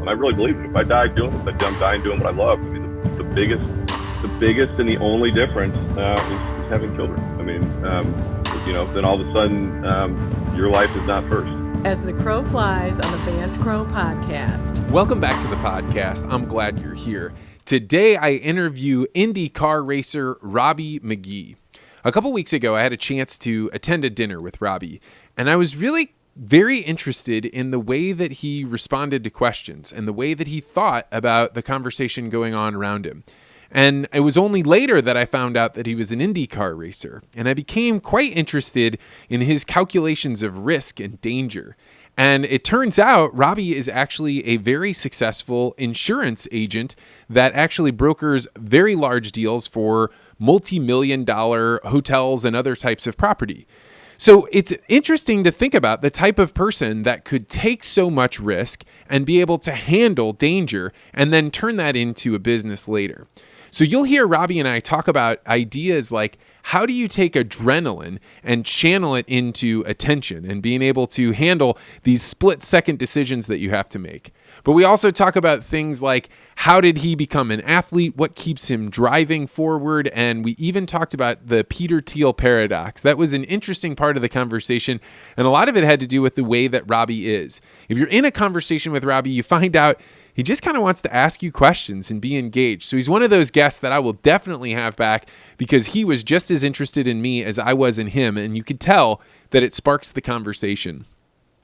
I really believe it. If I die doing it, I'm dying doing what I love. I mean, the biggest and the only difference is having children. I mean, then all of a sudden, your life is not first. As the crow flies on the Vance Crow podcast. Welcome back to the podcast. I'm glad you're here. Today, I interview IndyCar racer Robby McGehee. A couple weeks ago, I had a chance to attend a dinner with Robby, and I was really very interested in the way that he responded to questions and the way that he thought about the conversation going on around him. And it was only later that I found out that he was an IndyCar racer, and I became quite interested in his calculations of risk and danger. And it turns out Robby is actually a very successful insurance agent that actually brokers very large deals for multi-million-dollar hotels and other types of property. So it's interesting to think about the type of person that could take so much risk and be able to handle danger and then turn that into a business later. So you'll hear Robby and I talk about ideas like how do you take adrenaline and channel it into attention and being able to handle these split-second decisions that you have to make. But we also talk about things like how did he become an athlete, what keeps him driving forward, and we even talked about the Peter Thiel paradox. That was an interesting part of the conversation, and a lot of it had to do with the way that Robby is. If you're in a conversation with Robby, you find out he just kind of wants to ask you questions and be engaged. So he's one of those guests that I will definitely have back because he was just as interested in me as I was in him, and you could tell that it sparks the conversation.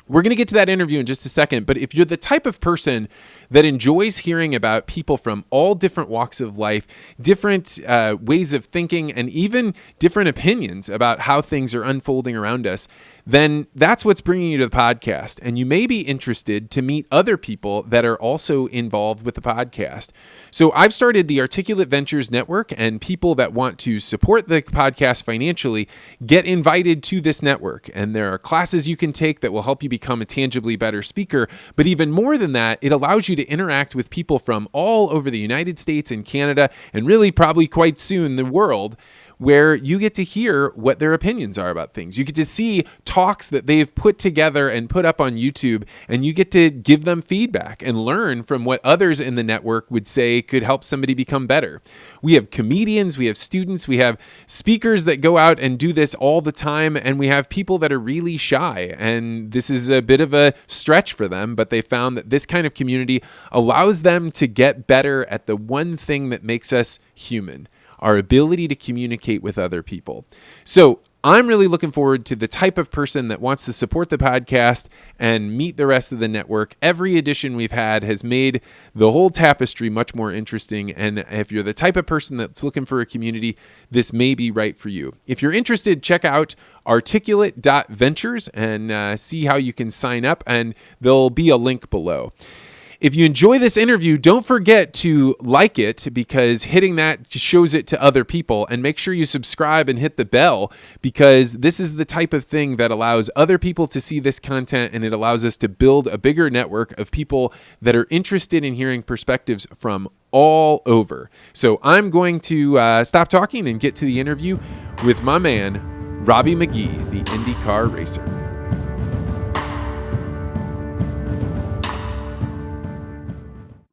We're going to get to that interview in just a second, but if you're the type of person that enjoys hearing about people from all different walks of life, different ways of thinking, and even different opinions about how things are unfolding around us, then that's what's bringing you to the podcast. And you may be interested to meet other people that are also involved with the podcast. So I've started the Articulate Ventures Network, and people that want to support the podcast financially get invited to this network. And there are classes you can take that will help you become a tangibly better speaker. But even more than that, it allows you to interact with people from all over the United States and Canada, and really probably quite soon the world, where you get to hear what their opinions are about things. You get to see talks that they've put together and put up on YouTube, and you get to give them feedback and learn from what others in the network would say could help somebody become better. We have comedians, we have students, we have speakers that go out and do this all the time, and we have people that are really shy, and this is a bit of a stretch for them, but they found that this kind of community allows them to get better at the one thing that makes us human: our ability to communicate with other people. So I'm really looking forward to the type of person that wants to support the podcast and meet the rest of the network. Every edition we've had has made the whole tapestry much more interesting. And if you're the type of person that's looking for a community, this may be right for you. If you're interested, check out articulate.ventures and see how you can sign up, and there'll be a link below. If you enjoy this interview, don't forget to like it, because hitting that shows it to other people, and make sure you subscribe and hit the bell, because this is the type of thing that allows other people to see this content, and it allows us to build a bigger network of people that are interested in hearing perspectives from all over. So I'm going to stop talking and get to the interview with my man, Robby McGehee, the IndyCar racer.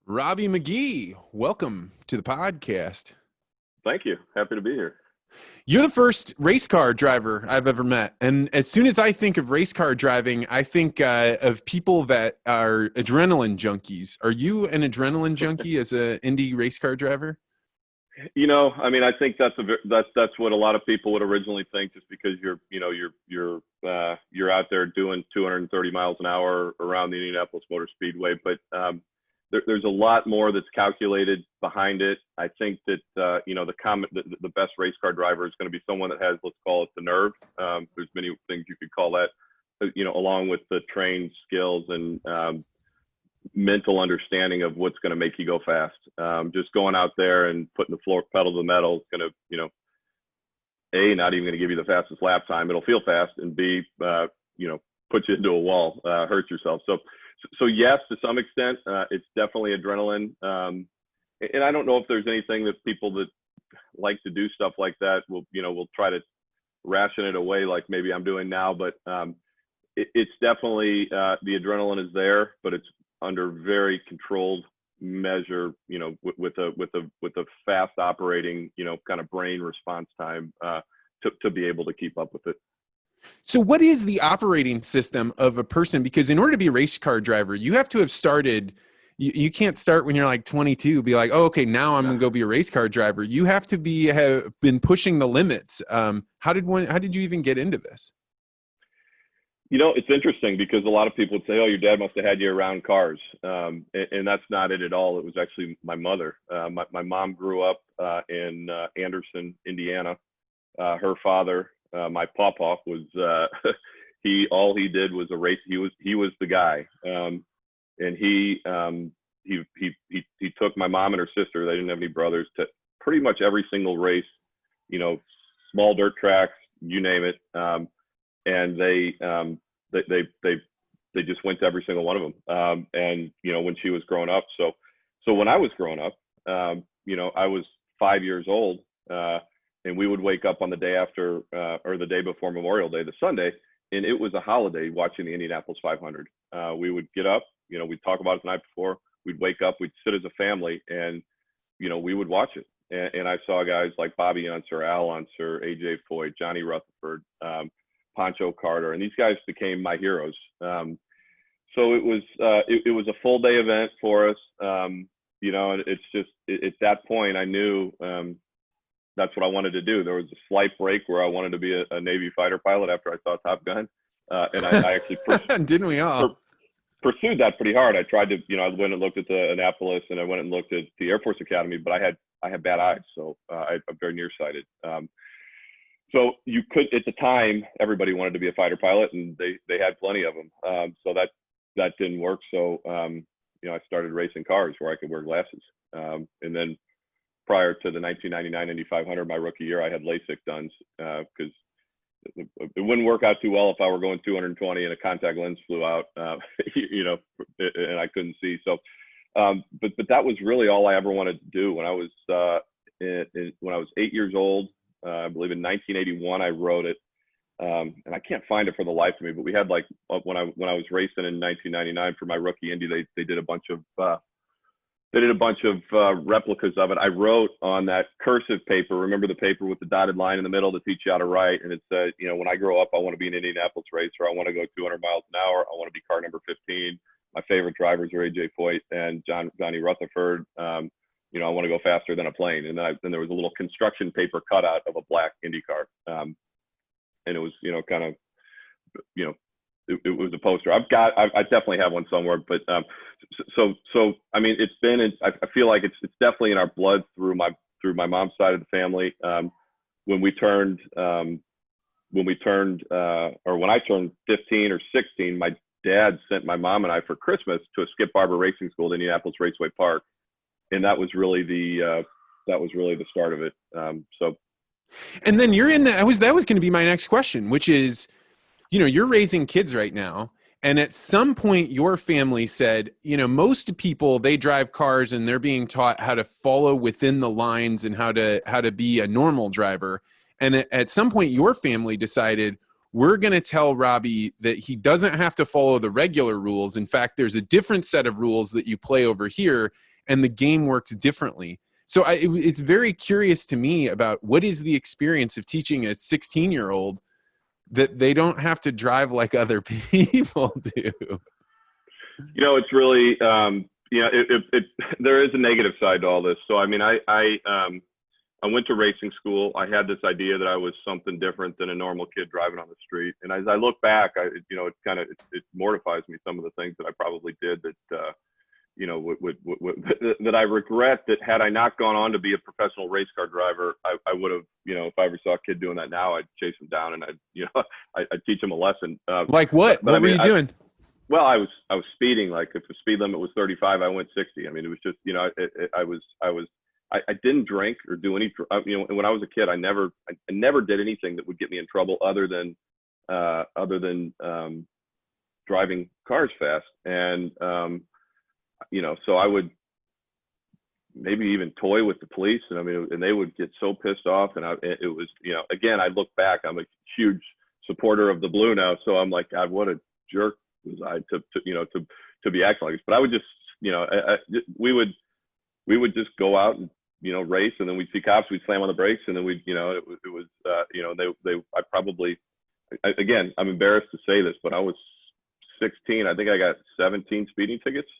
Robby McGehee, welcome to the podcast. Thank you. Happy to be here. You're the first race car driver I've ever met. And as soon as I think of race car driving, I think of people that are adrenaline junkies. Are you an adrenaline junkie as an Indy race car driver? I think that's what a lot of people would originally think, just because you're out there doing 230 miles an hour around the Indianapolis Motor Speedway. But there's a lot more that's calculated behind it. I think that the best race car driver is going to be someone that has, let's call it, the nerve. There's many things you could call that, along with the trained skills and mental understanding of what's going to make you go fast. Just going out there and putting the floor pedal to the metal is going to, A, not even going to give you the fastest lap time. It'll feel fast, and B, put you into a wall, hurt yourself. So yes, to some extent, it's definitely adrenaline. And I don't know if there's anything that people that like to do stuff like that will try to ration it away like maybe I'm doing now. But it's definitely the adrenaline is there, but it's under very controlled measure, with a fast operating, kind of brain response time, to be able to keep up with it. So what is the operating system of a person? Because in order to be a race car driver, you have to have started, you can't start when you're like 22, be like, oh, okay, now I'm going to go be a race car driver. You have to have been pushing the limits. How did you even get into this? It's interesting because a lot of people would say, oh, your dad must have had you around cars. And that's not it at all. It was actually my mother. My mom grew up in Anderson, Indiana. Her father, my papa, was all he did was a race. He was the guy. And he took my mom and her sister, they didn't have any brothers, to pretty much every single race, small dirt tracks, you name it. And they just went to every single one of them. And when she was growing up, so when I was growing up, I was 5 years old, and we would wake up on the day after, or the day before Memorial Day, the Sunday, and it was a holiday watching the Indianapolis 500. We would get up, we'd talk about it the night before, we'd wake up, we'd sit as a family, and we would watch it. And I saw guys like Bobby Unser, Al Unser, AJ Foyt, Johnny Rutherford, Pancho Carter, and these guys became my heroes. So it was a full day event for us. And it's just, at that point I knew, that's what I wanted to do. There was a slight break where I wanted to be a Navy fighter pilot after I saw Top Gun. And I actually didn't we all? Pursued that pretty hard. I tried to, I went and looked at the Annapolis, and I went and looked at the Air Force Academy, but I had bad eyes. So I'm very nearsighted. So you could, at the time, everybody wanted to be a fighter pilot, and they had plenty of them. So that didn't work. So, I started racing cars where I could wear glasses. And then prior to the 1999 Indy 500, my rookie year, I had LASIK done, because it wouldn't work out too well if I were going 220 and a contact lens flew out, and I couldn't see. So, but that was really all I ever wanted to do. When I was 8 years old, I believe in 1981, I wrote it, and I can't find it for the life of me. But we had, like, when I was racing in 1999 for my rookie Indy, they did a bunch of replicas of it. I wrote on that cursive paper. Remember the paper with the dotted line in the middle to teach you how to write? And it said, when I grow up, I want to be an Indianapolis racer. I want to go 200 miles an hour. I want to be car number 15. My favorite drivers are AJ Foyt and Johnny Rutherford. I want to go faster than a plane. And then there was a little construction paper cutout of a black IndyCar. And it was, kind of, it was a poster. I definitely have one somewhere, but, so, I mean, I feel like it's definitely in our blood through my mom's side of the family. When I turned 15 or 16, my dad sent my mom and I for Christmas to a Skip Barber Racing School at Indianapolis Raceway Park. And that was really the start of it. And then you're in that was going to be my next question, which is, you're raising kids right now. And at some point your family said, most people, they drive cars and they're being taught how to follow within the lines and how to be a normal driver. And at some point your family decided, we're going to tell Robby that he doesn't have to follow the regular rules. In fact, there's a different set of rules that you play over here, and the game works differently. So it's very curious to me about what is the experience of teaching a 16-year-old that they don't have to drive like other people do. It's really, there is a negative side to all this. So, I mean, I went to racing school. I had this idea that I was something different than a normal kid driving on the street. And as I look back, it mortifies me, some of the things that I probably did that, that I regret, that had I not gone on to be a professional race car driver, I would have, if I ever saw a kid doing that now, I'd chase him down and I'd teach him a lesson. Like what? What were you doing? Well, I was speeding. Like, if the speed limit was 35, I went 60. I mean, it was just, I didn't drink or do any, when I was a kid, I never did anything that would get me in trouble other than driving cars fast. And, so I would maybe even toy with the police, and they would get so pissed off. And it was, again, I look back, I'm a huge supporter of the blue now. So I'm like, God, what a jerk was I to to be acting like this. But I would just, we would just go out and, race, and then we'd see cops, we'd slam on the brakes, and then we'd, again, I'm embarrassed to say this, but I was 16. I think I got 17 speeding tickets.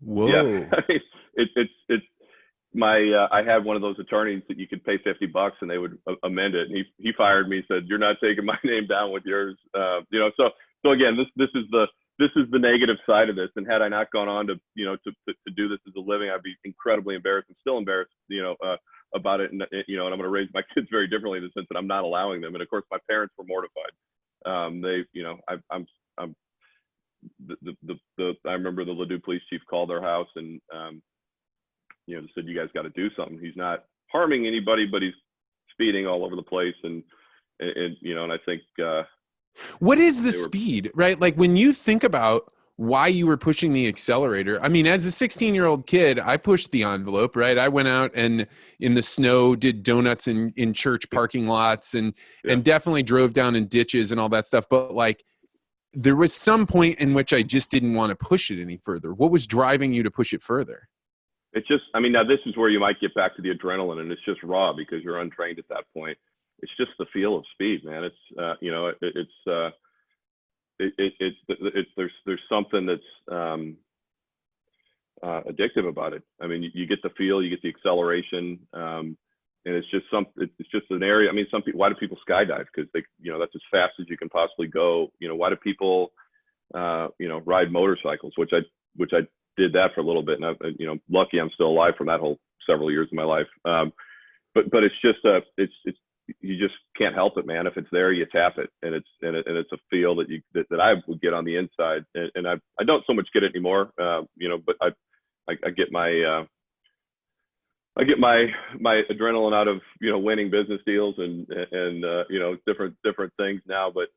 Whoa. Yeah. It's I had one of those attorneys that you could pay $50 and they would amend it. And he fired me, said, "You're not taking my name down with yours." So again, this is the negative side of this. And had I not gone on to do this as a living, I'd be incredibly embarrassed. I'm still embarrassed, about it. And, and I'm going to raise my kids very differently in the sense that I'm not allowing them. And of course, my parents were mortified. I remember the Ladue police chief called their house and, said, "You guys got to do something. He's not harming anybody, but he's speeding all over the place." And I think, what is the speed, right? Like when you think about why you were pushing the accelerator, I mean, as a 16-year-old kid, I pushed the envelope, right? I went out and in the snow did donuts in church parking lots and definitely drove down in ditches and all that stuff. But like, there was some point in which I just didn't want to push it any further. What was driving you to push it further? It's just, now this is where you might get back to the adrenaline, and it's just raw because you're untrained at that point. It's just the feel of speed, man. It's, there's something that's addictive about it. I mean, you get the feel, you get the acceleration, and it's just an area. I mean, why do people skydive? Because that's as fast as you can possibly go. Why do people, ride motorcycles? Which I did that for a little bit, and I'm lucky I'm still alive from that whole several years of my life. But it's just you just can't help it, man. If it's there, you tap it, and it's a feel that I would get on the inside, and I don't so much get it anymore, but I get my adrenaline out of winning business deals and different things now. But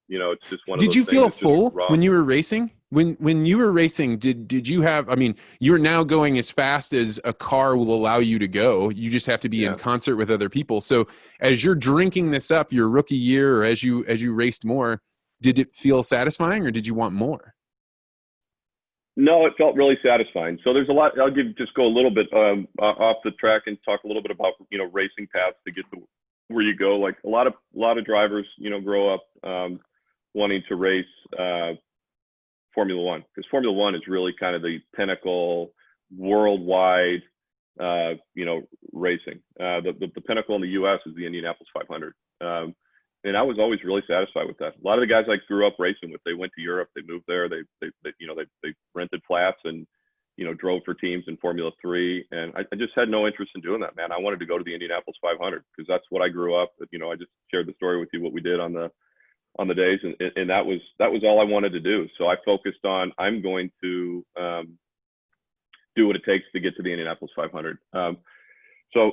it's just one of those things. Did you feel full when you were racing? When you were racing, did you have? I mean, you're now going as fast as a car will allow you to go. You just have to be in concert with other people. So as you're drinking this up your rookie year, or as you raced more, did it feel satisfying, or did you want more? No, it felt really satisfying. So there's a lot. I'll just go a little bit off the track and talk a little bit about racing paths to get to where you go. Like a lot of drivers grow up wanting to race Formula One, because Formula One is really kind of the pinnacle worldwide racing. The pinnacle in the U.S. is the Indianapolis 500. And I was always really satisfied with that. A lot of the guys I grew up racing with, they went to Europe, they moved there, they rented flats and, drove for teams in Formula 3. And I just had no interest in doing that, man. I wanted to go to the Indianapolis 500 because that's what I grew up. I just shared the story with you, what we did on the days. And that was all I wanted to do. So I focused on, I'm going to do what it takes to get to the Indianapolis 500. So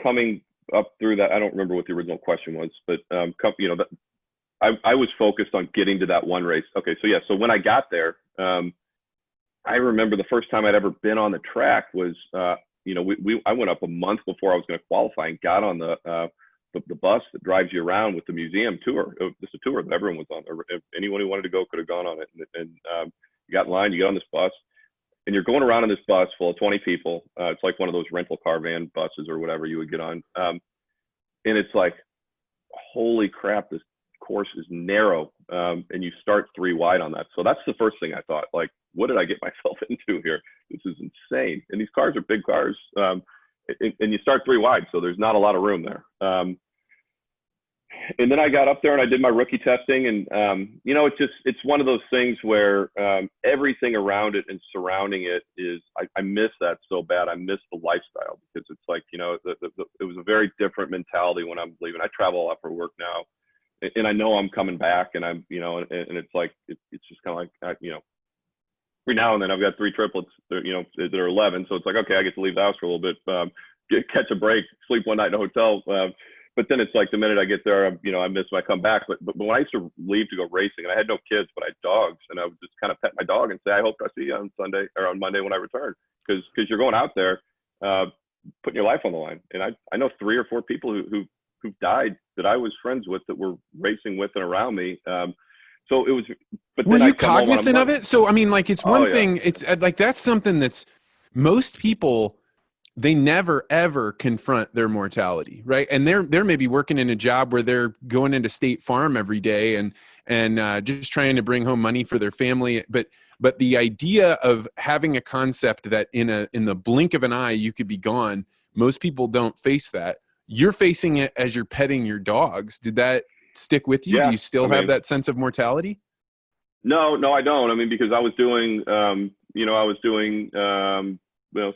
coming up through that, I don't remember what the original question was, but I was focused on getting to that one race. Okay, so when I got there, I remember the first time I'd ever been on the track was I went up a month before I was going to qualify and got on the bus that drives you around with the museum tour. It was just a tour that everyone was on. If anyone who wanted to go could have gone on it. And you got in line, you get on this bus, and you're going around in this bus full of 20 people. It's like one of those rental car van buses or whatever you would get on. And it's like, holy crap, this course is narrow. And you start 3 wide on that. So that's the first thing I thought, like, what did I get myself into here? This is insane. And these cars are big cars. And you start 3 wide, so there's not a lot of room there. And then I got up there and I did my rookie testing, and it's one of those things where everything around it and surrounding it is, I miss that so bad. I miss the lifestyle, because it's like, it was a very different mentality when I'm leaving. I travel a lot for work now, and I know I'm coming back, and I'm, and it's like, it's just kind of like, every now and then I've got 3 triplets, that are 11. So it's like, okay, I get to leave the house for a little bit, catch a break, sleep one night in a hotel. But then it's like the minute I get there, I miss my come back. But when I used to leave to go racing, and I had no kids, but I had dogs, and I would just kind of pet my dog and say, I hope I see you on Sunday or on Monday when I return. Because you're going out there, putting your life on the line. And I know 3 or 4 people who've died that I was friends with, that were racing with and around me. So it was, but Were then you I'd come home on a cognizant of Monday. it? So, I mean, like, it's Oh one yeah. thing, it's like, that's something that's most people, they never ever confront their mortality, right? And they're maybe working in a job where they're going into State Farm every day and just trying to bring home money for their family. But the idea of having a concept that in the blink of an eye you could be gone, most people don't face that. You're facing it as you're petting your dogs. Did that stick with you? Do Yeah. you still I have mean, that sense of mortality? no, I don't. I mean, because I was doing,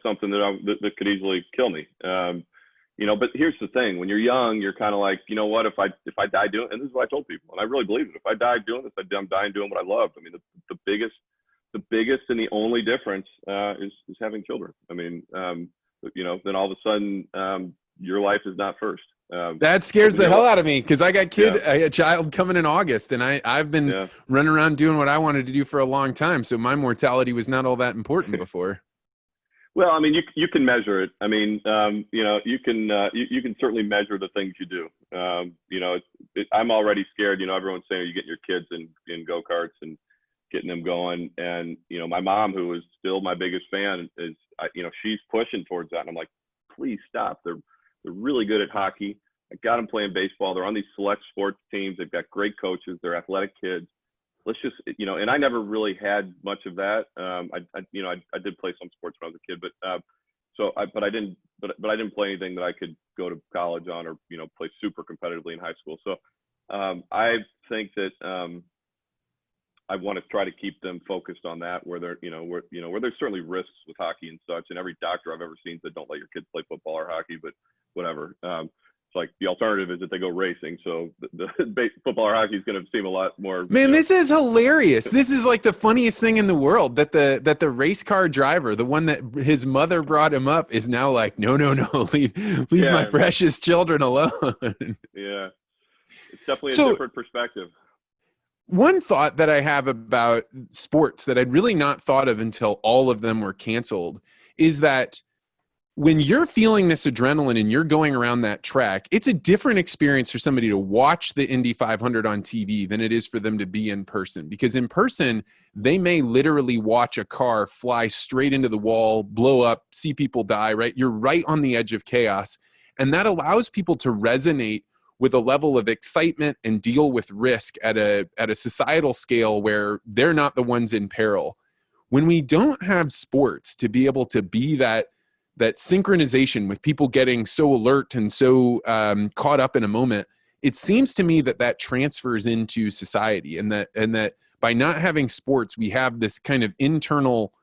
something that could easily kill me. But here's the thing: when you're young, you're kind of like, you know what? If I die doing, and this is what I told people, and I really believe it. If I die doing this, I'm dying doing what I loved. I mean, the biggest and the only difference is having children. I mean, then all of a sudden, your life is not first. That scares the hell out of me because I got Yeah, a child coming in August, and I've been yeah. running around doing what I wanted to do for a long time. So my mortality was not all that important before. Well, I mean, you can measure it. I mean, you can certainly measure the things you do. I'm already scared. Everyone's saying, "Are you getting your kids in go-karts and getting them going?" And my mom, who is still my biggest fan, she's pushing towards that. And I'm like, please stop. They're really good at hockey. I got them playing baseball. They're on these select sports teams. They've got great coaches. They're athletic kids. Let's just, and I never really had much of that. I did play some sports when I was a kid, but I didn't play anything that I could go to college on or, play super competitively in high school. So I think that I want to try to keep them focused on that where there's certainly risks with hockey and such. And every doctor I've ever seen said, don't let your kids play football or hockey, but whatever. It's like the alternative is that they go racing. So the football or hockey is going to seem a lot more. Man, this is hilarious. This is like the funniest thing in the world that the race car driver, the one that his mother brought him up, is now like, no, leave my precious children alone. Yeah. It's definitely So, a different perspective. one thought that I have about sports that I'd really not thought of until all of them were canceled is that when you're feeling this adrenaline and you're going around that track, it's a different experience for somebody to watch the Indy 500 on TV than it is for them to be in person. Because in person, they may literally watch a car fly straight into the wall, blow up, see people die, right? You're right on the edge of chaos. And that allows people to resonate with a level of excitement and deal with risk at a societal scale where they're not the ones in peril. When we don't have sports to be able to be that synchronization with people getting so alert and so caught up in a moment, it seems to me that transfers into society, and that by not having sports, we have this kind of internal,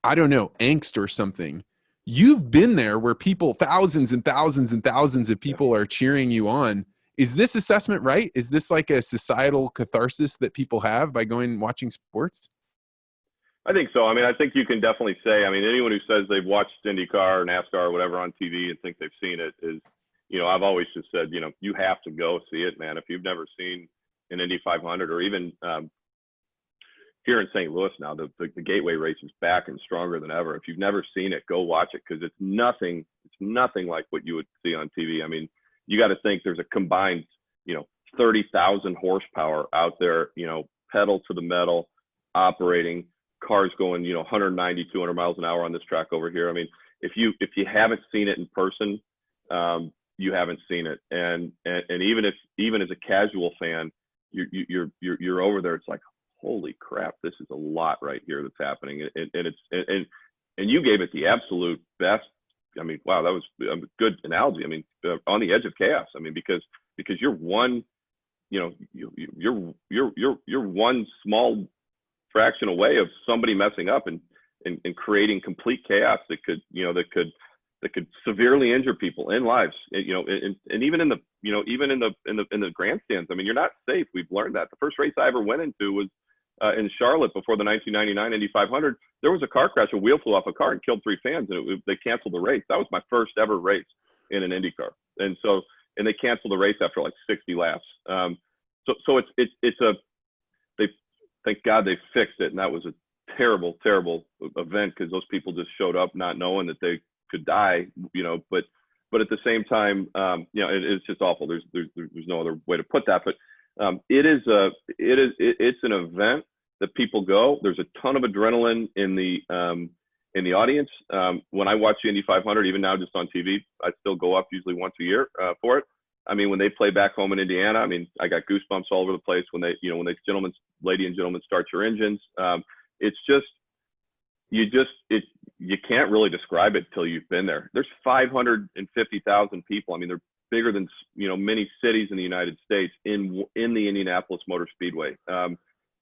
I don't know, angst or something. You've been there where people, thousands and thousands and thousands of people are cheering you on. Is this assessment right? Is this like a societal catharsis that people have by going and watching sports? I think so. I mean, I think you can definitely say, I mean, anyone who says they've watched IndyCar or NASCAR or whatever on TV and think they've seen it is, I've always just said, you have to go see it, man. If you've never seen an Indy 500 or even here in St. Louis now, the Gateway race is back and stronger than ever. If you've never seen it, go watch it because it's nothing like what you would see on TV. I mean, you got to think there's a combined, 30,000 horsepower out there, pedal to the metal, operating, cars going, 190, 200 miles an hour on this track over here. I mean, if you haven't seen it in person, you haven't seen it. And even as a casual fan, you're over there. It's like, holy crap, this is a lot right here that's happening. And you gave it the absolute best. I mean, wow, that was a good analogy. I mean, on the edge of chaos. I mean, because you're one, you're one small fraction away of somebody messing up and creating complete chaos that could severely injure people and lives, and even in the grandstands. I mean, you're not safe. We've learned that. The first race I ever went into was in Charlotte before the 1999 Indy 500. There was a car crash. A wheel flew off a car and killed 3 fans, and they canceled the race. That was my first ever race in an Indy car. And they canceled the race after like 60 laps. So thank God they fixed it. And that was a terrible, terrible event because those people just showed up not knowing that they could die, but at the same time, it's just awful. There's no other way to put that. It's an event that people go. There's a ton of adrenaline in the audience. When I watch the Indy 500, even now just on TV, I still go up usually once a year for it. I mean, when they play back home in Indiana, I mean, I got goosebumps all over the place when they ladies and gentlemen, start your engines. It's just, you can't really describe it till you've been there. There's 550,000 people. I mean, they're bigger than, many cities in the United States in the Indianapolis Motor Speedway.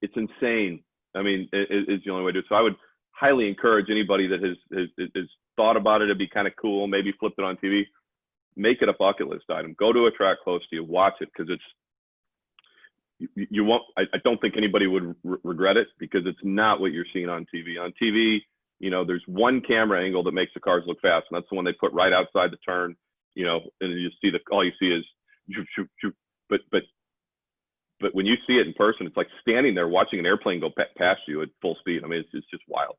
It's insane. I mean, it's the only way to do it. So I would highly encourage anybody that has thought about it. It'd be kind of cool. Maybe flip it on TV. Make it a bucket list item. Go to a track close to you. Watch it, because you won't. I don't think anybody would regret it, because it's not what you're seeing on TV. On TV, there's one camera angle that makes the cars look fast, and that's the one they put right outside the turn. And you see all you see is shoot, shoot. But when you see it in person, it's like standing there watching an airplane go past you at full speed. I mean, it's just wild.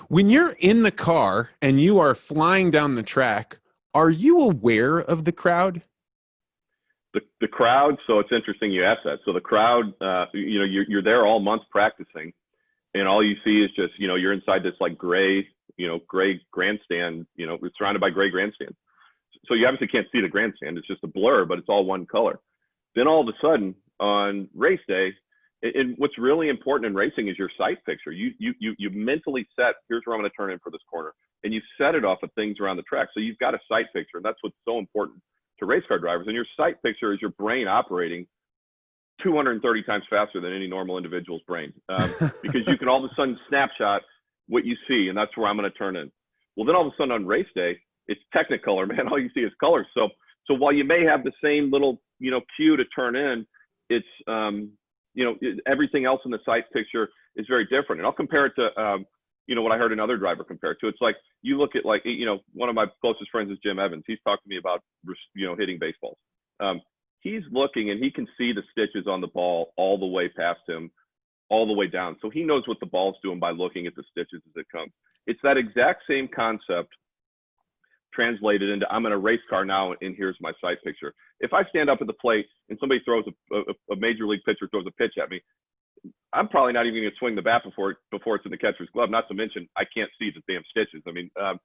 When you're in the car and you are flying down the track, are you aware of the crowd? The crowd. So it's interesting you asked that. So the crowd, you're there all month practicing, and all you see is just, you're inside this like gray grandstand, it's surrounded by gray grandstands. So you obviously can't see the grandstand. It's just a blur, but it's all one color. Then all of a sudden on race day, and what's really important in racing is your sight picture. You mentally set, here's where I'm going to turn in for this corner, and you set it off of things around the track. So you've got a sight picture, and that's what's so important to race car drivers. And your sight picture is your brain operating 230 times faster than any normal individual's brain, because you can all of a sudden snapshot what you see, and that's where I'm going to turn in. Well, then all of a sudden on race day, it's Technicolor, man. All you see is colors. So while you may have the same little, cue to turn in, it's, everything else in the sight picture is very different. And I'll compare it to, what I heard another driver compare it to. It's like, you look at one of my closest friends is Jim Evans. He's talked to me about, hitting baseballs. He's looking and he can see the stitches on the ball all the way past him, all the way down. So he knows what the ball's doing by looking at the stitches as it comes. It's that exact same concept translated into, I'm in a race car now, and here's my sight picture. If I stand up at the plate and somebody throws a major league pitcher throws a pitch at me, I'm probably not even going to swing the bat before it's in the catcher's glove. Not to mention, I can't see the damn stitches. I mean, so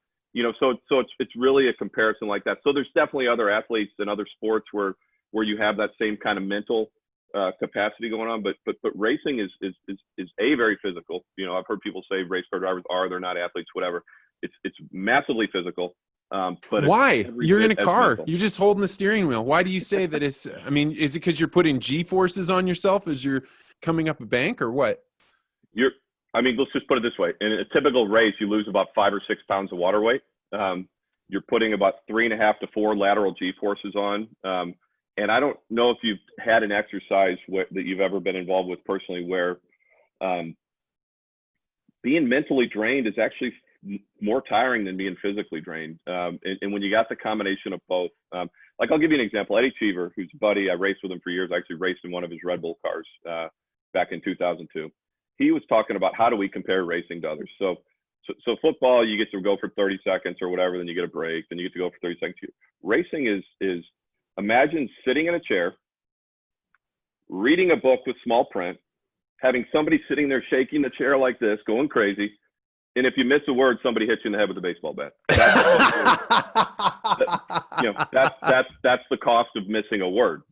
it's really a comparison like that. So there's definitely other athletes and other sports where you have that same kind of mental capacity going on. But racing is very physical. I've heard people say race car drivers they're not athletes, whatever. It's massively physical. But why? You're in a car. mental. You're just holding the steering wheel. Why do you say that it's, I mean, is it because you're putting G forces on yourself as you're coming up a bank, or what? Let's just put it this way. In a typical race, you lose about 5 or 6 pounds of water weight. You're putting about 3.5 to 4 lateral G forces on. And I don't know if you've had an exercise that you've ever been involved with personally where being mentally drained is actually more tiring than being physically drained. And when you got the combination of both, like I'll give you an example. Eddie Cheever, who's a buddy, I raced with him for years. I actually raced in one of his Red Bull cars back in 2002. He was talking about how do we compare racing to others. So football, you get to go for 30 seconds or whatever, then you get a break, then you get to go for 30 seconds. Racing is imagine sitting in a chair, reading a book with small print, having somebody sitting there shaking the chair like this, going crazy. And if you miss a word, somebody hits you in the head with a baseball bat. That's the cost of missing a word,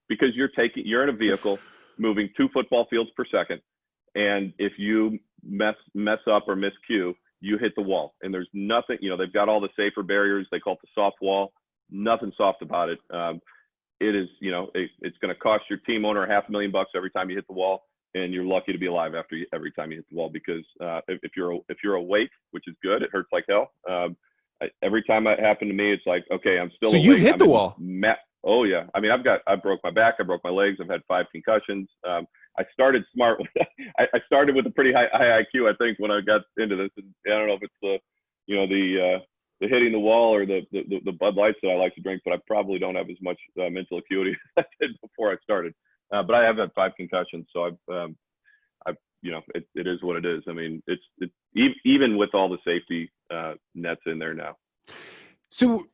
because you're in a vehicle moving 2 football fields per second. And if you mess up or miscue, you hit the wall. And there's nothing, they've got all the safer barriers. They call it the soft wall. Nothing soft about it. It is, it's going to cost your team owner $500,000 every time you hit the wall. And you're lucky to be alive every time you hit the wall, because if you're awake, which is good, it hurts like hell. Every time that happened to me, it's like, okay, I'm still so awake. You've hit the wall. Oh yeah. I mean, I broke my back, I broke my legs, I've had 5 concussions. I started smart. I started with a pretty high IQ, I think, when I got into this. And I don't know if it's the hitting the wall or the Bud Lights that I like to drink, but I probably don't have as much mental acuity as I did before I started. But I have had 5 concussions, so it is what it is. I mean, it's even with all the safety nets in there now. So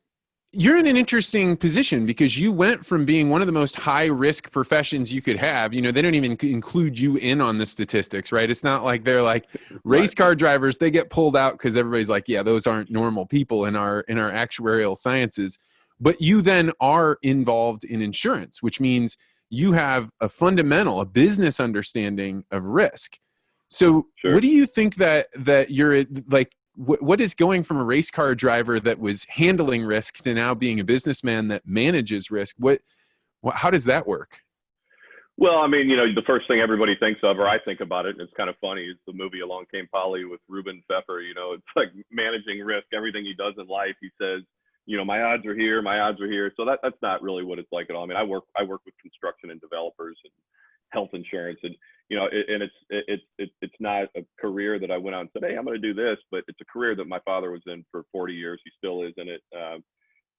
you're in an interesting position because you went from being one of the most high risk professions you could have. You know, they don't even include you in on the statistics, right? It's not like they're like Right. race car drivers, they get pulled out because everybody's like, yeah, those aren't normal people in our actuarial sciences. But you then are involved in insurance, which means you have a business understanding of risk. So Sure. what do you think that you're like, what is going from a race car driver that was handling risk to now being a businessman that manages risk? How does that work? Well, I mean, the first thing everybody thinks of, or I think about it, and it's kind of funny, is the movie Along Came Polly with Ruben Pfeffer. It's like managing risk. Everything he does in life, he says, my odds are here, my odds are here. So that's not really what it's like at all. I mean, I work with construction and developers and health insurance, and it's not a career that I went out and said, hey, I'm going to do this, but it's a career that my father was in for 40 years. He still is in it.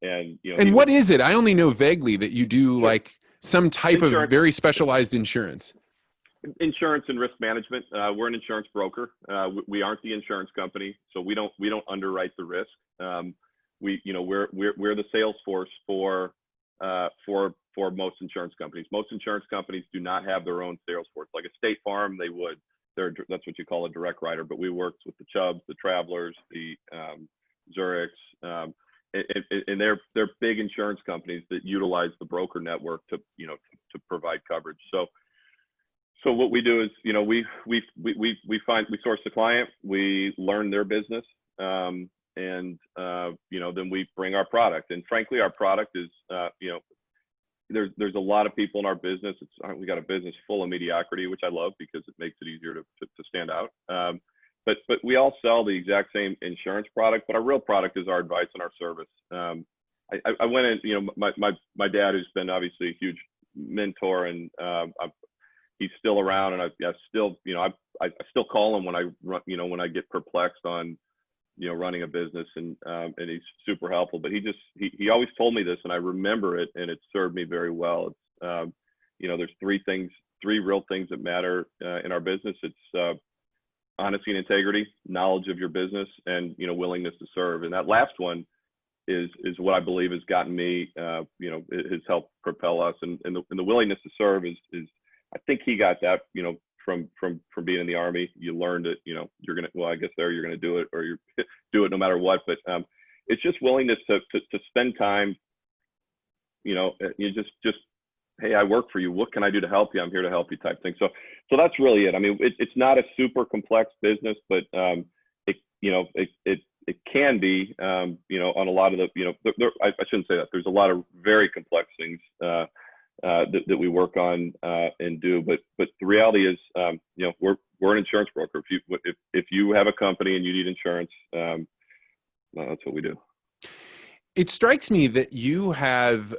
And what is it? I only know vaguely that you do Sure. like some type of very specialized insurance. Insurance and risk management. We're an insurance broker. We aren't the insurance company, so we don't underwrite the risk. We're the sales force for most insurance companies. Most insurance companies do not have their own sales force. Like a State Farm, they would. That's what you call a direct writer. But we worked with the Chubbs, the Travelers, the Zurichs, and they're big insurance companies that utilize the broker network to provide coverage. So what we do is, we source the client, we learn their business, and then we bring our product. And frankly, our product is, there's a lot of people in our business. We got a business full of mediocrity, which I love because it makes it easier to stand out. But we all sell the exact same insurance product, but our real product is our advice and our service. I went in, my dad, who's been obviously a huge mentor, and he's still around, and I still call him when I get perplexed on running a business, and he's super helpful. But he always told me this, and I remember it, and it served me very well. It's there's three real things that matter in our business. It's honesty and integrity, knowledge of your business, and willingness to serve. And that last one is what I believe has gotten me, it has helped propel us. And the willingness to serve is I think he got that, from being in the Army. You learned it, you're gonna, well, I guess you're gonna do it, or you do it no matter what. But it's just willingness to spend time. You just hey, I work for you. What can I do to help you? I'm here to help you, type thing. So that's really it. I mean, it's not a super complex business, but it can be, on a lot of the, I shouldn't say that. There's a lot of very complex things that we work on and do. But the reality is, we're an insurance broker. If you have a company and you need insurance, that's what we do. It strikes me that you have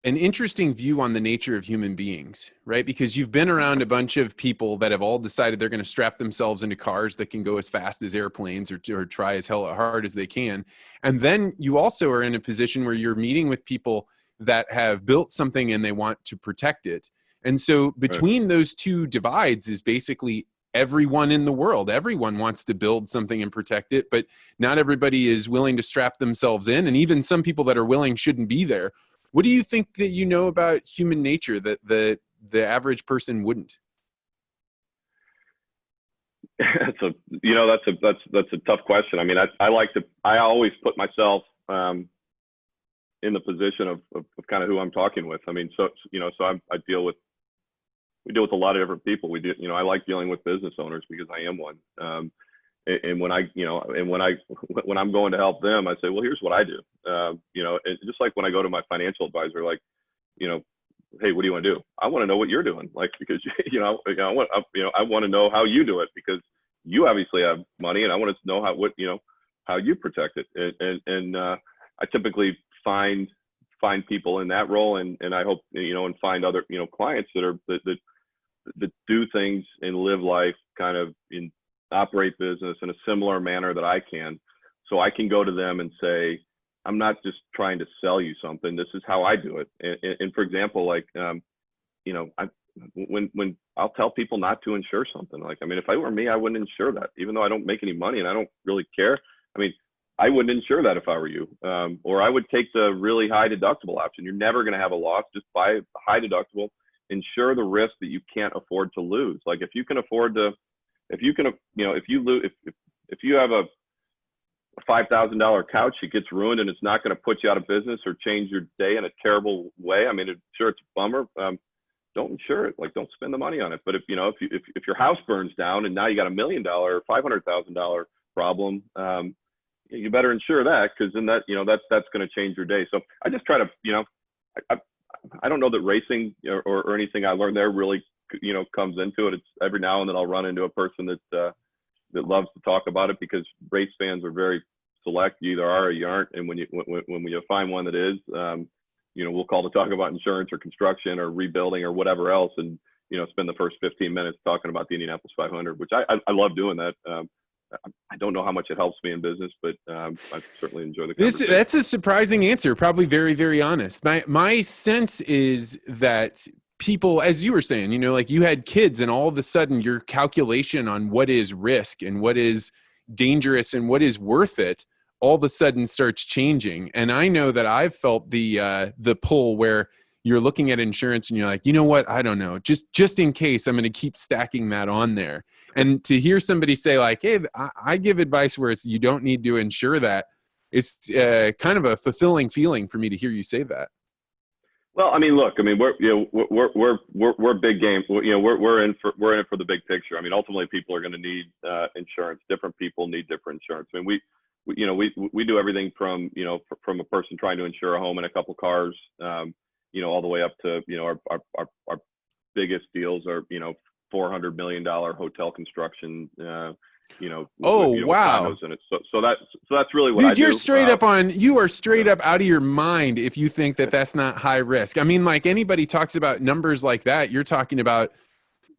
an interesting view on the nature of human beings, right? Because you've been around a bunch of people that have all decided they're going to strap themselves into cars that can go as fast as airplanes, or try as hard as they can. And then you also are in a position where you're meeting with people that have built something and they want to protect it. And so between those two divides is basically everyone in the world. Everyone wants to build something and protect it, but not everybody is willing to strap themselves in. And even some people that are willing shouldn't be there. What do you think that you know about human nature that the average person wouldn't? That's a tough question. I mean, I always put myself in the position of kind of who I'm talking with. I mean, so we deal with a lot of different people. I like dealing with business owners because I am one. And when I'm going to help them, I say, well, here's what I do. And just like when I go to my financial advisor, like, hey, what do you want to do? I want to know what you're doing, like, because I want to know how you do it, because you obviously have money, and I want to know how you protect it. And I typically find people in that role, and I hope and find other clients that do things and live life kind of operate business in a similar manner that I can, so I can go to them and say, I'm not just trying to sell you something. This is how I do it. And for example, like, when I'll tell people not to insure something, like, I mean, if I were me, I wouldn't insure that, even though I don't make any money and I don't really care. I mean, I wouldn't insure that if I were you. Or I would take the really high deductible option. You're never going to have a loss. Just buy a high deductible. Insure the risk that you can't afford to lose. Like if you can afford to, if you can, if you lose, if you have a $5,000 couch, it gets ruined and it's not going to put you out of business or change your day in a terrible way. I mean, sure, it's a bummer. Don't insure it. Like, don't spend the money on it. But if your house burns down and now you got $1 million, $500,000 problem, you better insure that, because then that's going to change your day. So I just try to, I don't know that racing or anything I learned there really, comes into it. It's every now and then I'll run into a person that loves to talk about it, because race fans are very select. You either are or you aren't. And when you find one that is, we'll call to talk about insurance or construction or rebuilding or whatever else, and spend the first 15 minutes talking about the Indianapolis 500, which I love doing that. I don't know how much it helps me in business, but I certainly enjoy the conversation. That's a surprising answer. Probably very, very honest. My sense is that people, as you were saying, like you had kids, and all of a sudden your calculation on what is risk and what is dangerous and what is worth it all of a sudden starts changing. And I know that I've felt the pull where you're looking at insurance and you're like, you know what? I don't know. Just in case, I'm going to keep stacking that on there. And to hear somebody say like, hey, I give advice where you don't need to insure that, it's kind of a fulfilling feeling for me to hear you say that. Well, I mean, look, I mean, we're big game. We're in it for the big picture. I mean, ultimately, people are going to need insurance. Different people need different insurance. I mean, we do everything from from a person trying to insure a home and a couple cars, all the way up to our biggest deals are $400 million hotel construction. Wow. Condos in it. So that's really what I do. You're straight up you are straight up out of your mind if you think that that's not high risk. I mean, like, anybody talks about numbers like that, you're talking about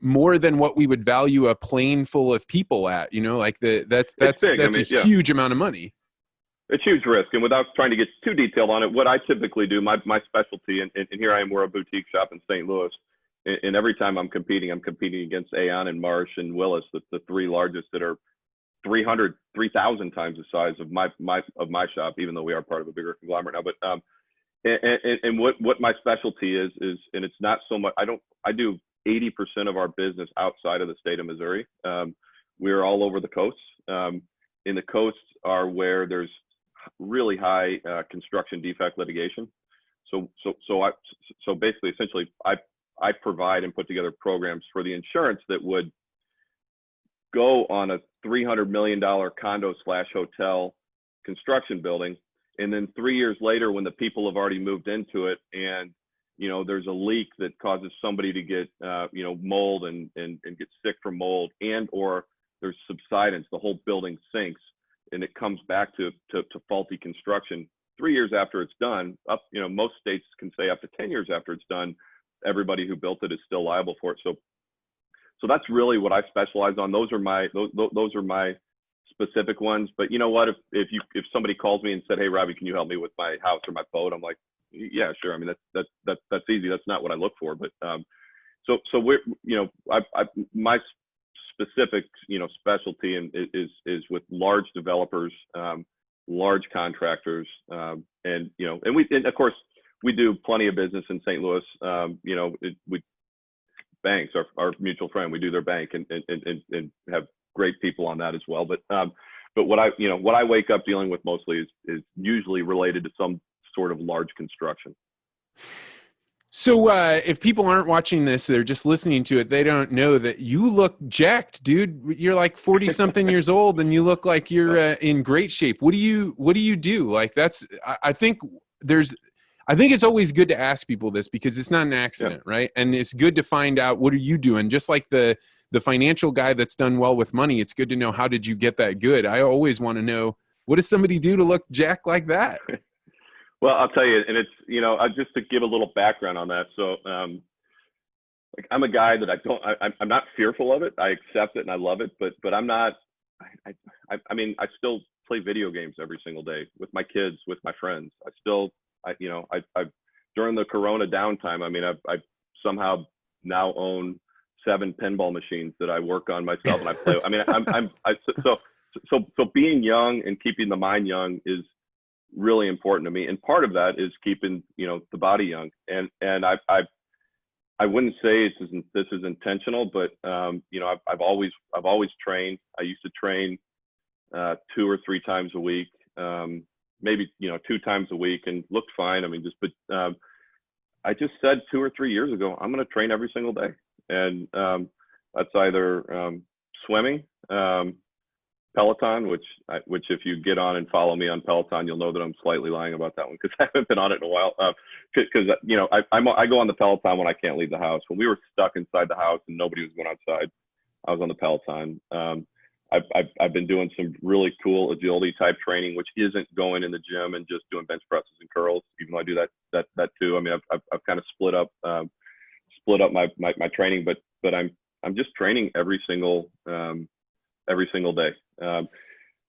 more than what we would value a plane full of people at, like that's a huge amount of money. It's huge risk. And without trying to get too detailed on it, what I typically do, my specialty, and here I am, we're a boutique shop in St. Louis. And every time I'm competing against Aon and Marsh and Willis, the three largest that are 3,000 times the size of my shop, even though we are part of a bigger conglomerate now. But and what my specialty is, and it's not so much. I do 80% of our business outside of the state of Missouri. We're all over the coasts. And the coasts are where there's really high construction defect litigation. So basically, essentially, I provide and put together programs for the insurance that would go on a $300 million condo/hotel construction building. And then 3 years later, when the people have already moved into it and, there's a leak that causes somebody to get, mold and get sick from mold, and, or there's subsidence, the whole building sinks and it comes back to faulty construction 3 years after it's done, most states can say up to 10 years after it's done, everybody who built it is still liable for it. So that's really what I specialize on. Those are my specific ones. But you know what? If somebody calls me and said, "Hey, Robby, can you help me with my house or my boat?" I'm like, "Yeah, sure." I mean, that's easy. That's not what I look for. But so we're my specific specialty is with large developers, large contractors, and of course we do plenty of business in St. Louis. We banks, our mutual friend, we do their bank and have great people on that as well. But what I wake up dealing with mostly is usually related to some sort of large construction. So if people aren't watching this, they're just listening to it, they don't know that you look jacked, dude. You're like 40 something years old and you look like you're in great shape. What do you do? Like I think it's always good to ask people this, because it's not an accident, right? And it's good to find out, what are you doing? Just like the financial guy that's done well with money, it's good to know, how did you get that good? I always want to know, what does somebody do to look jacked like that? Well, I'll tell you, and it's, just to give a little background on that. So, I'm a guy that I'm not fearful of it. I accept it and I love it, but I'm not, I mean, I still play video games every single day with my kids, with my friends. I during the Corona downtime, I mean, I somehow now own 7 pinball machines that I work on myself and I play. I mean, so being young and keeping the mind young is really important to me. And part of that is keeping, the body young. And I wouldn't say this is intentional, but I've always trained. I used to train 2 or 3 times a week, maybe 2 times a week, and looked fine. I mean, I just said 2 or 3 years ago, I'm going to train every single day, and that's either swimming, Peloton, which if you get on and follow me on Peloton, you'll know that I'm slightly lying about that one because I haven't been on it in a while. Because I go on the Peloton when I can't leave the house. When we were stuck inside the house and nobody was going outside, I was on the Peloton. I've been doing some really cool agility type training, which isn't going in the gym and just doing bench presses and curls, even though I do that too. I mean, I've kind of split up my training, but I'm just training every single day.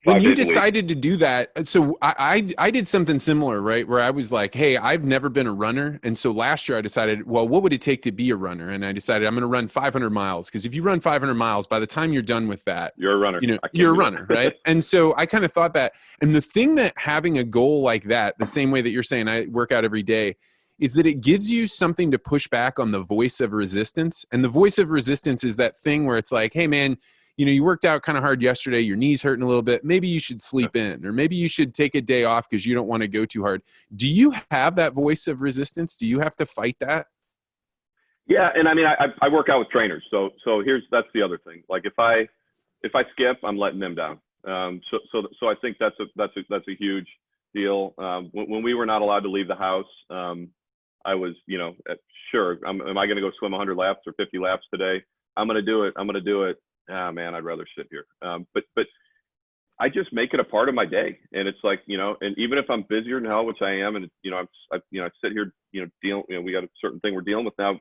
When you decided to do that, so I did something similar, right? Where I was like, hey, I've never been a runner. And so last year I decided, well, what would it take to be a runner? And I decided I'm going to run 500 miles. Because if you run 500 miles, by the time you're done with that, you're a runner. You're a runner, right? And so I kind of thought that. And the thing that having a goal like that, the same way that you're saying I work out every day, is that it gives you something to push back on the voice of resistance. And the voice of resistance is that thing where it's like, hey, man, you worked out kind of hard yesterday, your knee's hurting a little bit. Maybe you should sleep in, or maybe you should take a day off because you don't want to go too hard. Do you have that voice of resistance? Do you have to fight that? Yeah. And I mean, I work out with trainers. So that's the other thing. Like if I skip, I'm letting them down. So I think that's a huge deal. When we were not allowed to leave the house, I was, sure. Am I going to go swim 100 laps or 50 laps today? I'm going to do it. Ah, man, I'd rather sit here. But I just make it a part of my day. And it's like, and even if I'm busier than hell, which I am, and I sit here, we got a certain thing we're dealing with now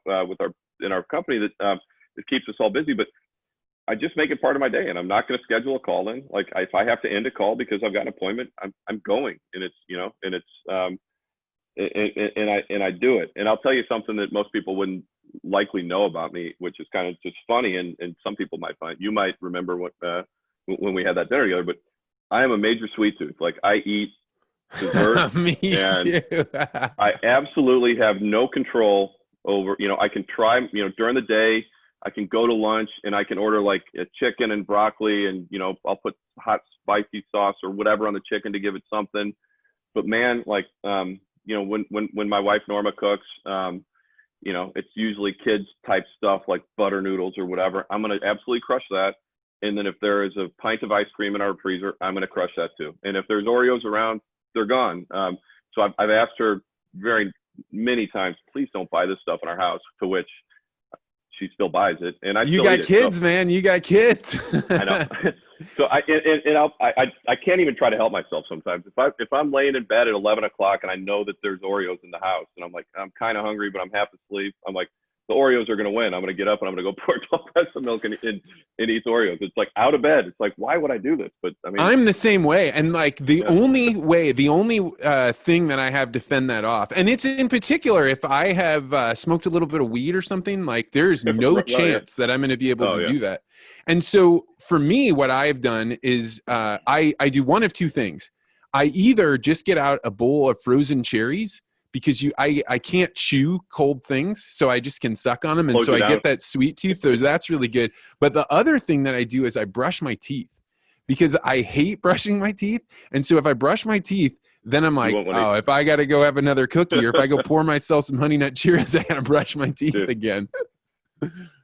in our company that keeps us all busy, but I just make it part of my day, and I'm not going to schedule a call in. Like if I have to end a call because I've got an appointment, I'm going, and and I do it. And I'll tell you something that most people wouldn't likely know about me, which is kind of just funny, and some people might find. You might remember when we had that dinner together, but I am a major sweet tooth. Like I eat dessert, me and too. I absolutely have no control over. I can try. During the day, I can go to lunch and I can order like a chicken and broccoli, and I'll put hot spicy sauce or whatever on the chicken to give it something. But man, like when my wife Norma cooks, it's usually kids type stuff like butter noodles or whatever. I'm going to absolutely crush that. And then if there is a pint of ice cream in our freezer, I'm going to crush that too. And if there's Oreos around, they're gone. So I've asked her very many times, please don't buy this stuff in our house, to which she still buys it. And you got kids, man. You got kids. I know. So I can't even try to help myself sometimes. If I'm laying in bed at 11 o'clock and I know that there's Oreos in the house, and I'm like, I'm kind of hungry, but I'm half asleep. I'm like, the Oreos are going to win. I'm going to get up and I'm going to go pour 12 pints of milk and eat Oreos. It's like out of bed. It's like, why would I do this? But I mean, I'm the same way. And like the only thing that I have to fend that off, and it's in particular, if I have smoked a little bit of weed or something, like there's no chance that I'm going to be able to do that. And so for me, what I've done is I do one of two things. I either just get out a bowl of frozen cherries, because I can't chew cold things, so I just can suck on them, and so I get that sweet tooth. That's really good. But the other thing that I do is I brush my teeth, because I hate brushing my teeth. And so if I brush my teeth, then I'm like, oh, if I got to go have another cookie, or if I go pour myself some Honey Nut Cheerios, I got to brush my teeth again.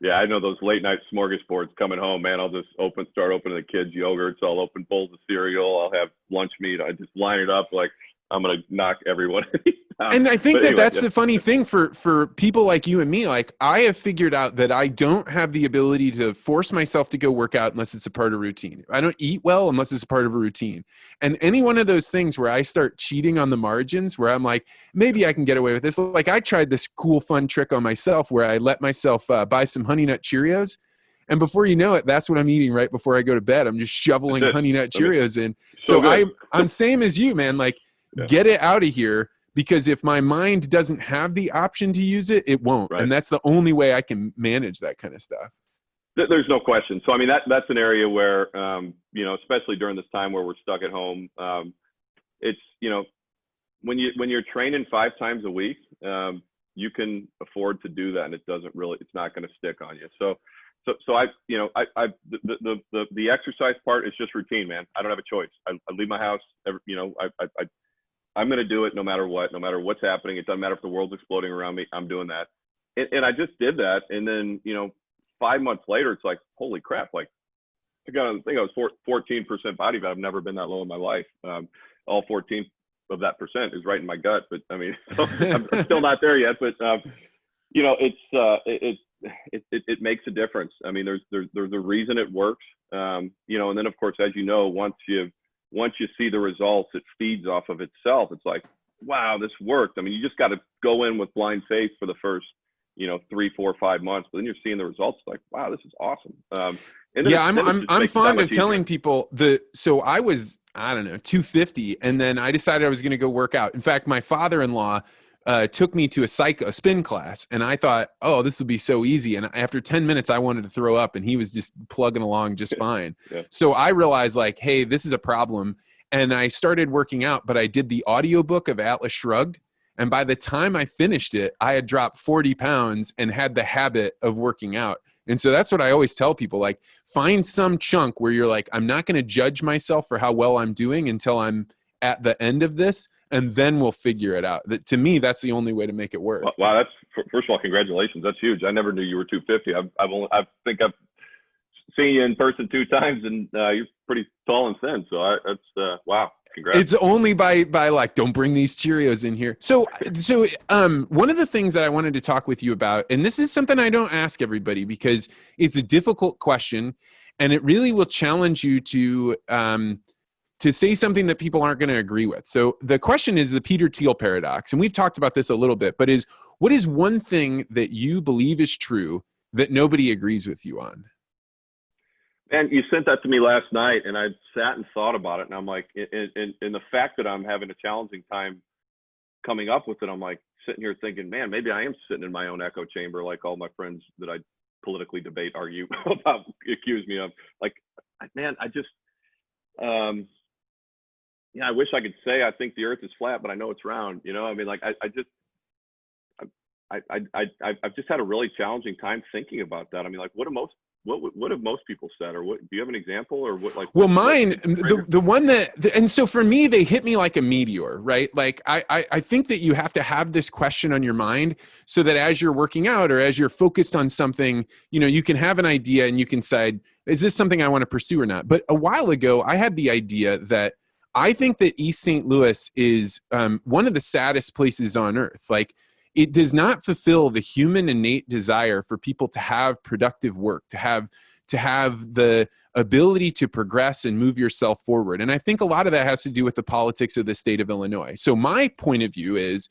Yeah, I know those late night smorgasbords coming home, man. I'll just start opening the kids' yogurts. I'll open bowls of cereal. I'll have lunch meat. I just line it up like I'm going to knock everyone down. And I think that's the funny thing for people like you and me. Like, I have figured out that I don't have the ability to force myself to go work out unless it's a part of routine. I don't eat well unless it's a part of a routine. And any one of those things where I start cheating on the margins, where I'm like, maybe I can get away with this. Like, I tried this cool, fun trick on myself where I let myself buy some Honey Nut Cheerios. And before you know it, that's what I'm eating right before I go to bed. I'm just shoveling Honey Nut Cheerios in. So I'm same as you, man. Like, get it out of here, because if my mind doesn't have the option to use it, it won't. Right. And that's the only way I can manage that kind of stuff. There's no question. So, I mean, that's an area where, especially during this time where we're stuck at home, it's, when you're training 5 times a week, you can afford to do that, and it's not going to stick on you. So the exercise part is just routine, man. I don't have a choice. I leave my house, I'm going to do it no matter what's happening. It doesn't matter if the world's exploding around me. I'm doing that. And I just did that. And then, 5 months later, it's like, holy crap. Like I think I was 14% body fat. I've never been that low in my life. All 14 of that percent is right in my gut, but I mean, so I'm still not there yet, but it makes a difference. I mean, there's a reason it works. And then of course, as once you see the results, it feeds off of itself. It's like, wow, this worked. I mean, you just got to go in with blind faith for the first, 3, 4, 5 months, but then you're seeing the results like, wow, this is awesome. I'm fond of telling people so I was, I don't know, 250. And then I decided I was going to go work out. In fact, my father-in-law took me to a spin class, and I thought, oh, this will be so easy. And after 10 minutes, I wanted to throw up, and he was just plugging along just fine. Yeah. So I realized like, hey, this is a problem. And I started working out, but I did the audiobook of Atlas Shrugged. And by the time I finished it, I had dropped 40 pounds and had the habit of working out. And so that's what I always tell people, like, find some chunk where you're like, I'm not going to judge myself for how well I'm doing until I'm at the end of this, and then we'll figure it out. To me, that's the only way to make it work. Wow, that's, first of all, congratulations. That's huge. I never knew you were 250. I think I've seen you in person 2 times, and you're pretty tall and thin. So that's wow. Congrats. It's only by like, don't bring these Cheerios in here. So one of the things that I wanted to talk with you about, and this is something I don't ask everybody because it's a difficult question, and it really will challenge you to say something that people aren't going to agree with. So the question is the Peter Thiel paradox, and we've talked about this a little bit, but what is one thing that you believe is true that nobody agrees with you on? And you sent that to me last night, and I sat and thought about it, and I'm like, and the fact that I'm having a challenging time coming up with it, I'm like sitting here thinking, man, maybe I am sitting in my own echo chamber, like all my friends that I politically debate, argue about, accuse me of. Like, man, I just, I wish I could say I think the Earth is flat, but I know it's round. I mean, like, I've just had a really challenging time thinking about that. I mean, like, what have most people said, or what? Do you have an example, or what? Like, well, mine, the one and so for me, they hit me like a meteor, right? Like, I think that you have to have this question on your mind so that as you're working out or as you're focused on something, you can have an idea and you can decide, is this something I want to pursue or not? But a while ago, I had the idea that I think that East St. Louis is one of the saddest places on earth. Like, it does not fulfill the human innate desire for people to have productive work, to have the ability to progress and move yourself forward. And I think a lot of that has to do with the politics of the state of Illinois. So my point of view is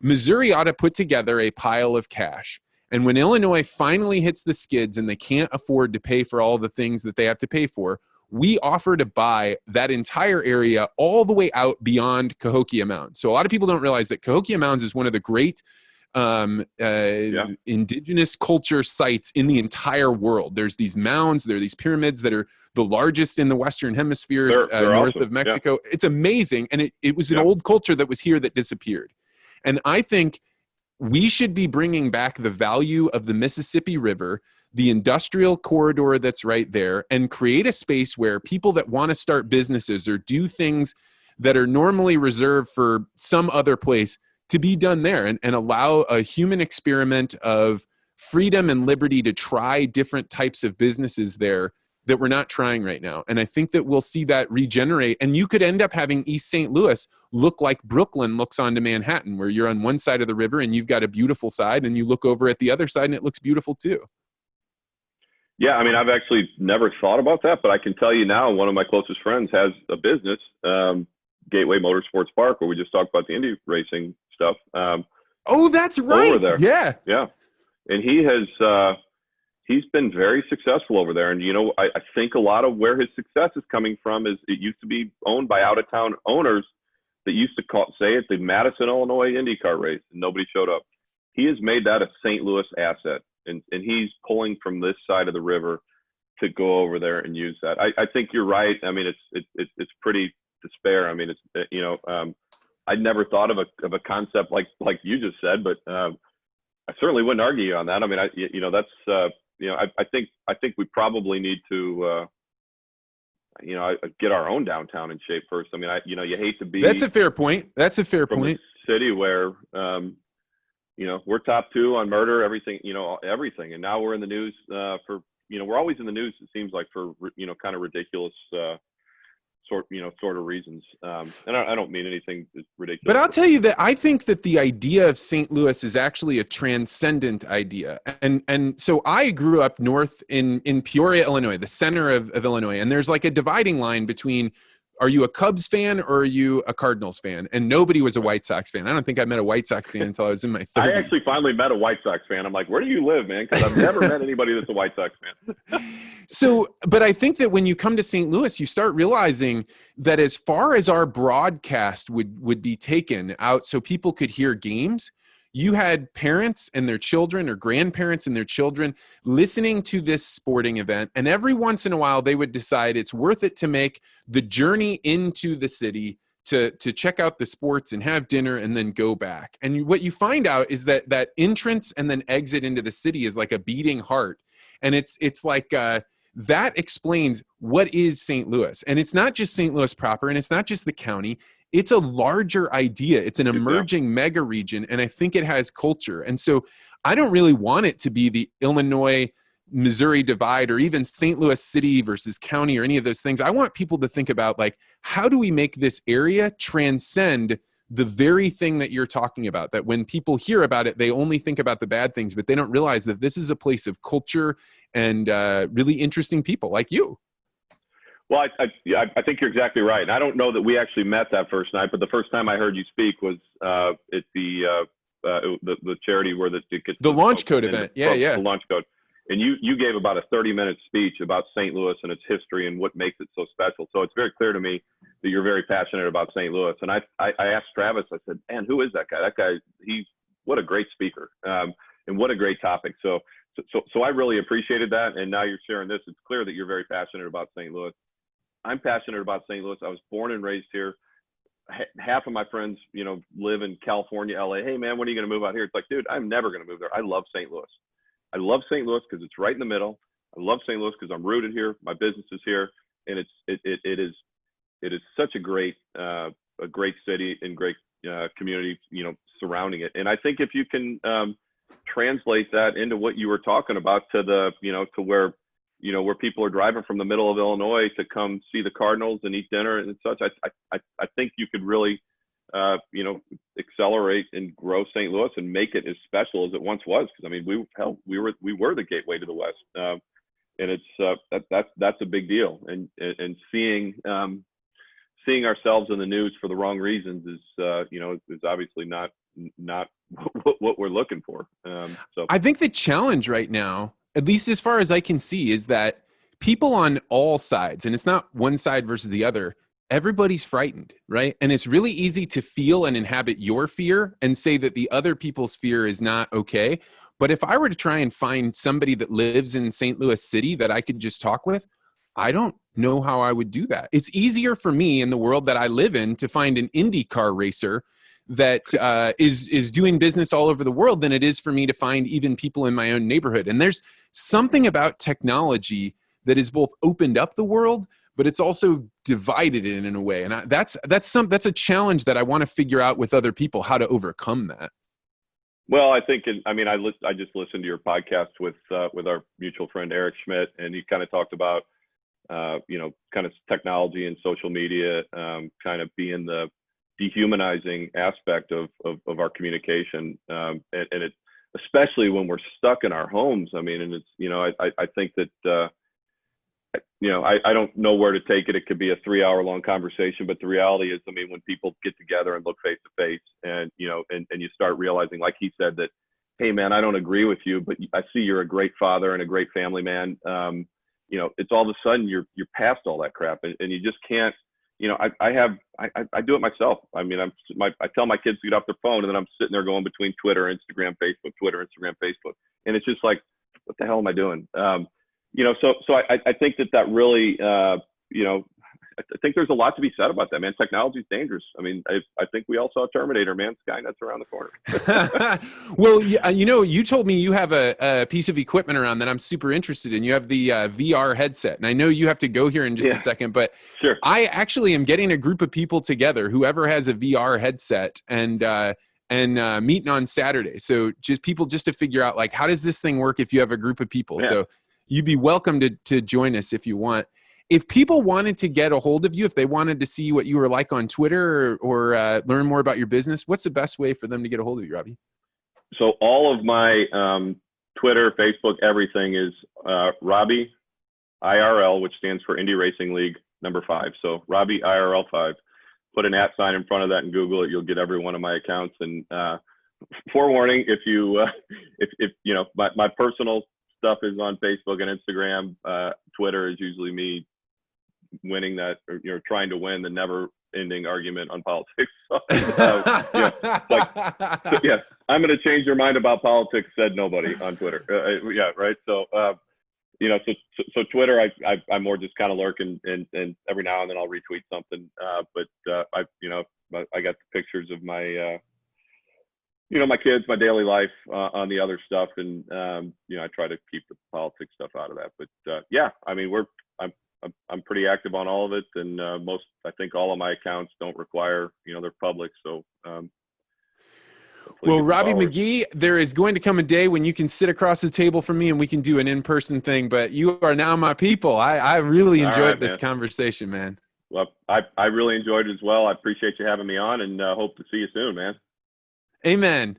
Missouri ought to put together a pile of cash. And when Illinois finally hits the skids and they can't afford to pay for all the things that they have to pay for, we offer to buy that entire area all the way out beyond Cahokia Mounds. So a lot of people don't realize that Cahokia Mounds is one of the great indigenous culture sites in the entire world. There's these mounds, there are these pyramids that are the largest in the Western Hemisphere, they're north awesome. of Mexico. Yeah. It's amazing. And it was an old culture that was here that disappeared. And I think we should be bringing back the value of the Mississippi River, the industrial corridor that's right there, and create a space where people that want to start businesses or do things that are normally reserved for some other place to be done there, and allow a human experiment of freedom and liberty to try different types of businesses there that we're not trying right now. And I think that we'll see that regenerate. And you could end up having East St. Louis look like Brooklyn looks onto Manhattan, where you're on one side of the river and you've got a beautiful side, and you look over at the other side and it looks beautiful too. Yeah, I mean, I've actually never thought about that, but I can tell you now, one of my closest friends has a business, Gateway Motorsports Park, where we just talked about the Indy racing stuff. Oh, that's right. Over there. Yeah. Yeah. And he's been very successful over there. And, I think a lot of where his success is coming from is it used to be owned by out-of-town owners that used to say it, the Madison, Illinois IndyCar race, and nobody showed up. He has made that a St. Louis asset. and he's pulling from this side of the river to go over there and use that. I think you're right. I mean, it's pretty despair. I mean, it's, you know, I'd never thought of a concept like you just said, but I certainly wouldn't argue on that. I mean, you know, that's, you know, I think we probably need to, you know, get our own downtown in shape first. I mean, you know, you hate to be. That's a fair point. From a city where, you know, we're top 2 on murder, everything, you know, everything. And now we're in the news for, you know, we're always in the news, it seems like, for, you know, kind of ridiculous sort of reasons. And I don't mean anything ridiculous. But I'll tell you that I think that the idea of St. Louis is actually a transcendent idea. And so I grew up north in Peoria, Illinois, the center of Illinois. And there's like a dividing line between, are you a Cubs fan or are you a Cardinals fan? And nobody was a White Sox fan. I don't think I met a White Sox fan until I was in my 30s. I actually finally met a White Sox fan. I'm like, where do you live, man? Because I've never met anybody that's a White Sox fan. So, but I think that when you come to St. Louis, you start realizing that as far as our broadcast would be taken out so people could hear games, you had parents and their children or grandparents and their children listening to this sporting event. And every once in a while, they would decide it's worth it to make the journey into the city to check out the sports and have dinner and then go back. And what you find out is that entrance and then exit into the city is like a beating heart. And it's like that explains what is St. Louis. And it's not just St. Louis proper, and it's not just the county. It's a larger idea. It's an emerging mega region, and I think it has culture. And so I don't really want it to be the Illinois-Missouri divide or even St. Louis city versus county or any of those things. I want people to think about, like, how do we make this area transcend the very thing that you're talking about, that when people hear about it, they only think about the bad things, but they don't realize that this is a place of culture and really interesting people like you. Well, I think you're exactly right. And I don't know that we actually met that first night, but the first time I heard you speak was at the charity where it gets the launch code event. The launch code. And you gave about a 30-minute speech about St. Louis and its history and what makes it so special. So it's very clear to me that you're very passionate about St. Louis. And I asked Travis, I said, man, who is that guy? That guy, what a great speaker, and what a great topic. So I really appreciated that. And now you're sharing this. It's clear that you're very passionate about St. Louis. I'm passionate about St. Louis. I was born and raised here. Half of my friends, you know, live in California, LA. Hey man, when are you going to move out here? It's like, dude, I'm never going to move there. I love St. Louis. I love St. Louis because it's right in the middle. I love St. Louis because I'm rooted here. My business is here, and it is such a great city and great community, you know, surrounding it. And I think if you can translate that into what you were talking about to the, you know, to where, you know, where people are driving from the middle of Illinois to come see the Cardinals and eat dinner and such, I think you could really, you know, accelerate and grow St. Louis and make it as special as it once was. Because I mean, we were the gateway to the West, and it's that's a big deal. And seeing ourselves in the news for the wrong reasons is, you know, is obviously not what we're looking for. So I think the challenge right now, at least as far as I can see, is that people on all sides, and it's not one side versus the other, everybody's frightened, right? And it's really easy to feel and inhabit your fear and say that the other people's fear is not okay. But if I were to try and find somebody that lives in St. Louis City that I could just talk with, I don't know how I would do that. It's easier for me in the world that I live in to find an IndyCar racer that is doing business all over the world than it is for me to find even people in my own neighborhood. And there's something about technology that has both opened up the world, but it's also divided it in a way. And that's a challenge that I want to figure out with other people, how to overcome that. Well, I think, I just listened to your podcast with our mutual friend Eric Schmidt, and he kind of talked about, you know, kind of technology and social media, kind of being the dehumanizing aspect of our communication, and it, especially when we're stuck in our homes. I mean, and it's, you know, I think that, you know, I don't know where to take it. It could be a 3-hour-long conversation, but the reality is, I mean, when people get together and look face to face, and, you know, and you start realizing, like he said, that, hey man, I don't agree with you, but I see you're a great father and a great family man. You know, it's all of a sudden you're past all that crap, and you just can't. You know, I do it myself. I mean, I tell my kids to get off their phone, and then I'm sitting there going between Twitter, Instagram, Facebook, and it's just like, what the hell am I doing? So I think that really, I think there's a lot to be said about that, man. Technology is dangerous. I mean, I think we all saw Terminator, man. Skynet's around the corner. Well, you told me you have a piece of equipment around that I'm super interested in. You have the VR headset, and I know you have to go here in just a second, but sure. I actually am getting a group of people together, whoever has a VR headset, and meeting on Saturday. So just to figure out, like, how does this thing work if you have a group of people? Yeah. So you'd be welcome to join us if you want. If people wanted to get a hold of you, if they wanted to see what you were like on Twitter or learn more about your business, what's the best way for them to get a hold of you, Robby? So all of my Twitter, Facebook, everything is Robby IRL, which stands for Indy Racing League number 5. So Robby IRL 5. Put an @ sign in front of that and Google it. You'll get every one of my accounts. And forewarning, if you, my personal stuff is on Facebook and Instagram. Twitter is usually me winning that, or trying to win the never-ending argument on politics. So, I'm going to change your mind about politics. Said nobody on Twitter. Right. So, so Twitter, I'm more just kind of lurking, and every now and then I'll retweet something. But I got the pictures of my. My kids, my daily life on the other stuff, and I try to keep the politics stuff out of that. But I mean, I'm pretty active on all of it, and I think all of my accounts don't require, they're public. So, well, Robby McGehee, there is going to come a day when you can sit across the table from me and we can do an in-person thing. But you are now my people. I really enjoyed this conversation, man. Well, I really enjoyed it as well. I appreciate you having me on, and hope to see you soon, man. Amen.